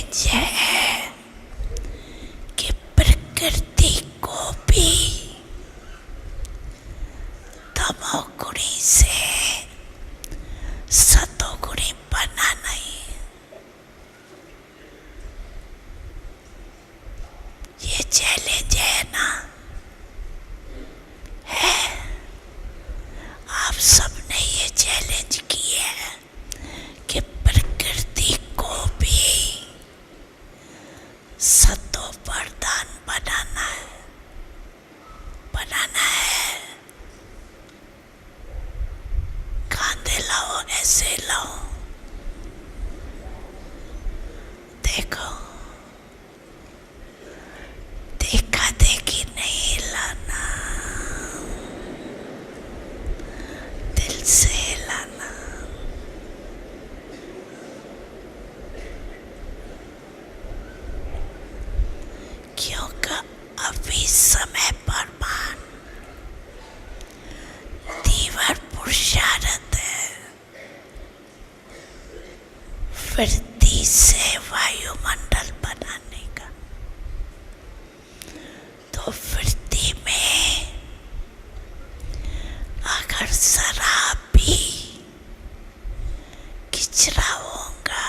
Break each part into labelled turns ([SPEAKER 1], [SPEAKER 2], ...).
[SPEAKER 1] Challenge है कि प्रकृति को भी तमोगुणी से सतोगुणी बना नहीं। ये चैलेंज है ना, है। आप सबने ये चैलेंज किया है कि प्रकृति को भी सतो प्रधान बनाना है। कांधे लाओ, ऐसे लाओ, देखो, देखा देखी नहीं लाना, दिल से लाना। क्योंकि अभी समय पर मान तीव्र पुरुषार्थ है वृद्धि से वायुमंडल बनाने का। तो वृद्धि में अगर जरा भी किचरा होगा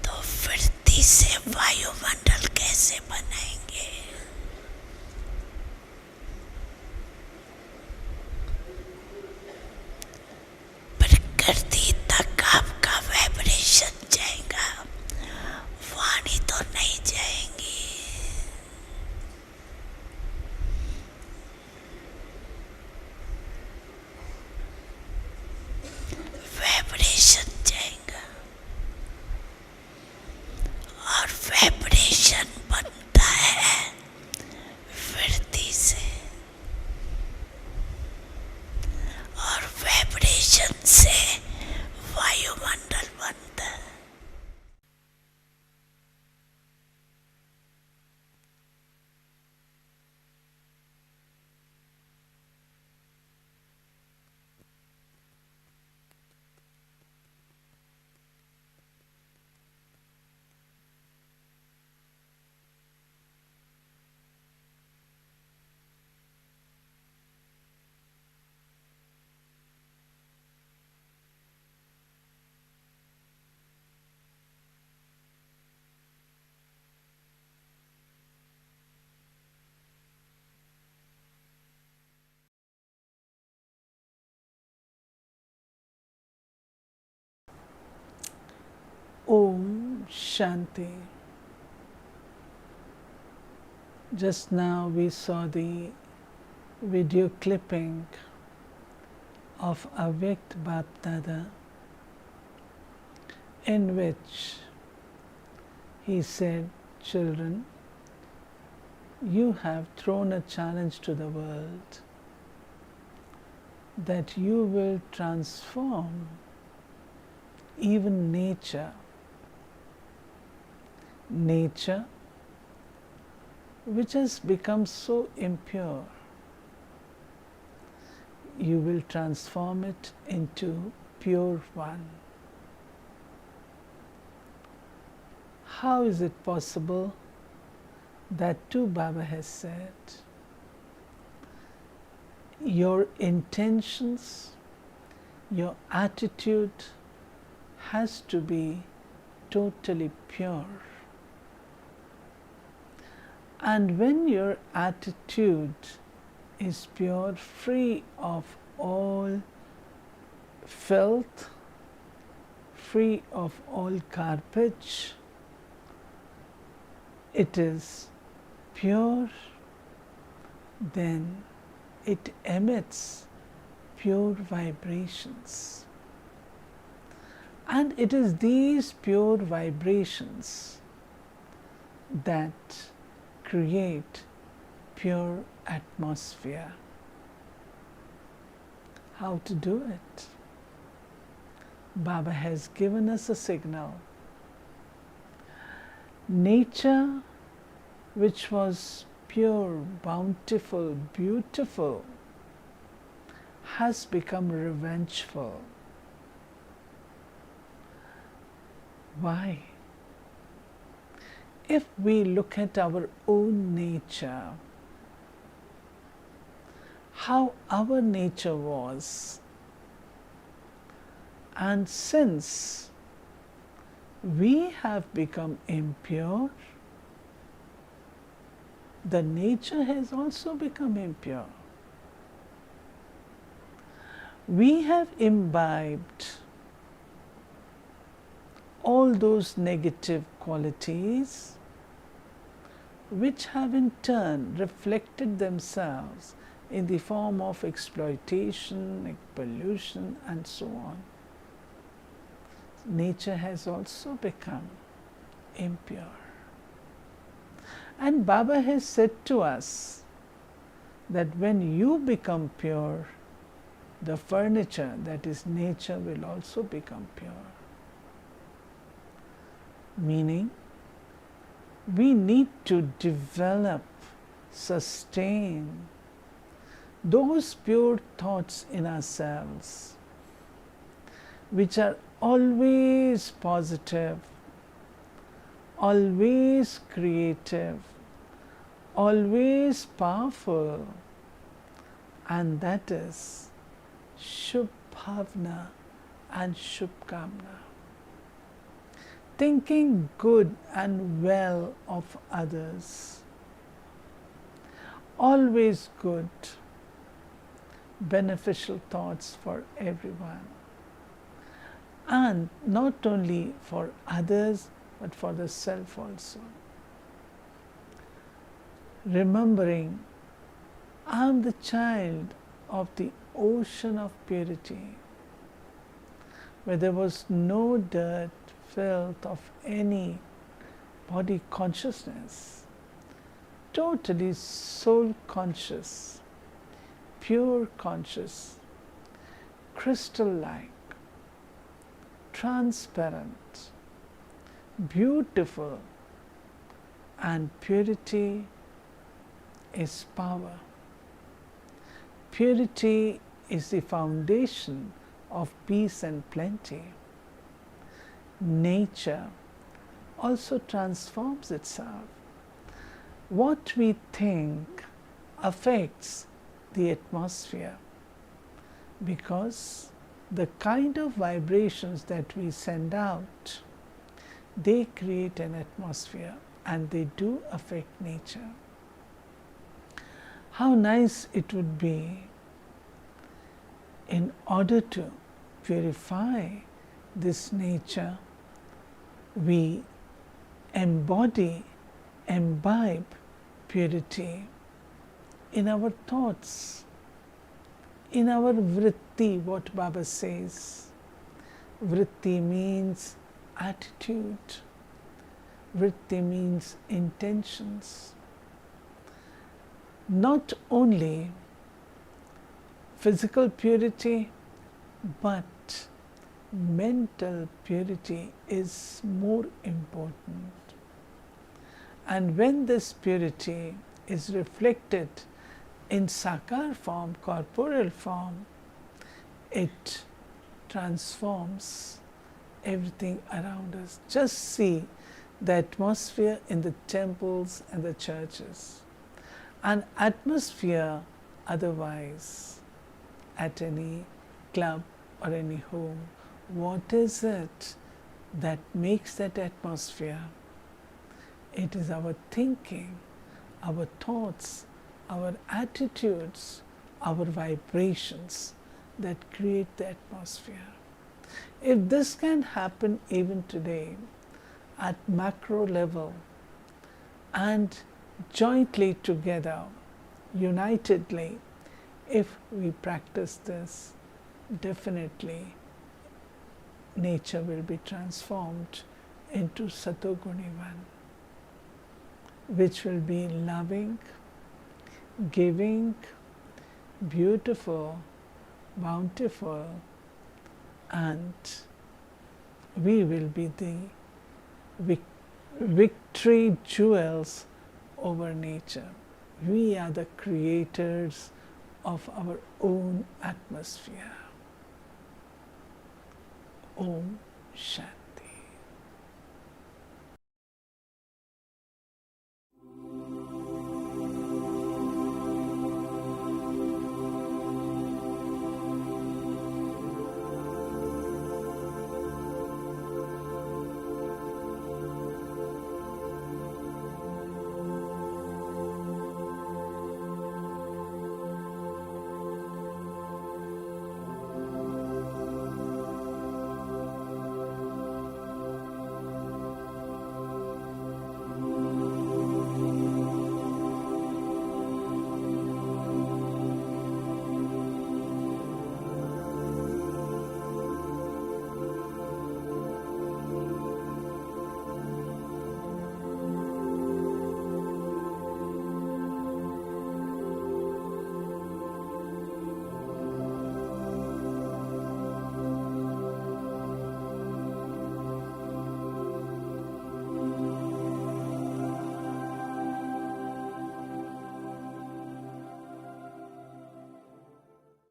[SPEAKER 1] तो वृद्धि से वायुमंडल कैसे बनाएंगे? प्रकृति तक आपका वाइब्रेशन जाएगा, वाणी तो नहीं जाएंगी। वाइब्रेशन जाएगा और वाइब्रेशन बनता है वृद्धि से, और वाइब्रेशन से वायुमंडल बनता है।
[SPEAKER 2] Om Shanti. Just now we saw the video clipping of Avyakt Bapdada, in which he said, "Children, you have thrown a challenge to the world that you will transform even nature, which has become so impure. You will transform it into pure one." How is it possible? That too Baba has said. Your intentions, your attitude has to be totally pure. And when your attitude is pure, free of all filth, free of all garbage, it is pure, then it emits pure vibrations. And it is these pure vibrations that create pure atmosphere. How to do it? Baba has given us a signal. Nature, which was pure, bountiful, beautiful, has become revengeful. Why? If we look at our own nature, how our nature was, and since we have become impure, the nature has also become impure. We have imbibed all those negative qualities which have in turn reflected themselves in the form of exploitation, pollution, and so on. Nature has also become impure. And Baba has said to us that when you become pure, the furniture, that is nature, will also become pure. Meaning, we need to develop, sustain those pure thoughts in ourselves, which are always positive, always creative, always powerful, and that is Shubh Bhavna and Shubh Kamna. Thinking good and well of others, always good, beneficial thoughts for everyone, and not only for others but for the self also. Remembering, I am the child of the ocean of purity, where there was no dirt, filth of any body consciousness, totally soul conscious, pure conscious, crystal-like, transparent, beautiful, and purity is power. Purity is the foundation of peace and plenty. Nature also transforms itself. What we think affects the atmosphere, because the kind of vibrations that we send out, they create an atmosphere and they do affect nature. How nice it would be, in order to purify this nature, we imbibe purity in our thoughts, in our vritti, what Baba says. Vritti means attitude, vritti means intentions. Not only physical purity, but mental purity is more important. And when this purity is reflected in sakar form, corporeal form, it transforms everything around us. Just see the atmosphere in the temples and the churches. An atmosphere otherwise at any club or any home. What is it that makes that atmosphere? It is our thinking, our thoughts, our attitudes, our vibrations that create the atmosphere. If this can happen even today at macro level, and jointly together, unitedly, if we practice this, definitely nature will be transformed into Satoguni One, which will be loving, giving, beautiful, bountiful, and we will be the victory jewels over nature. We are the creators of our own atmosphere. Om Shanti.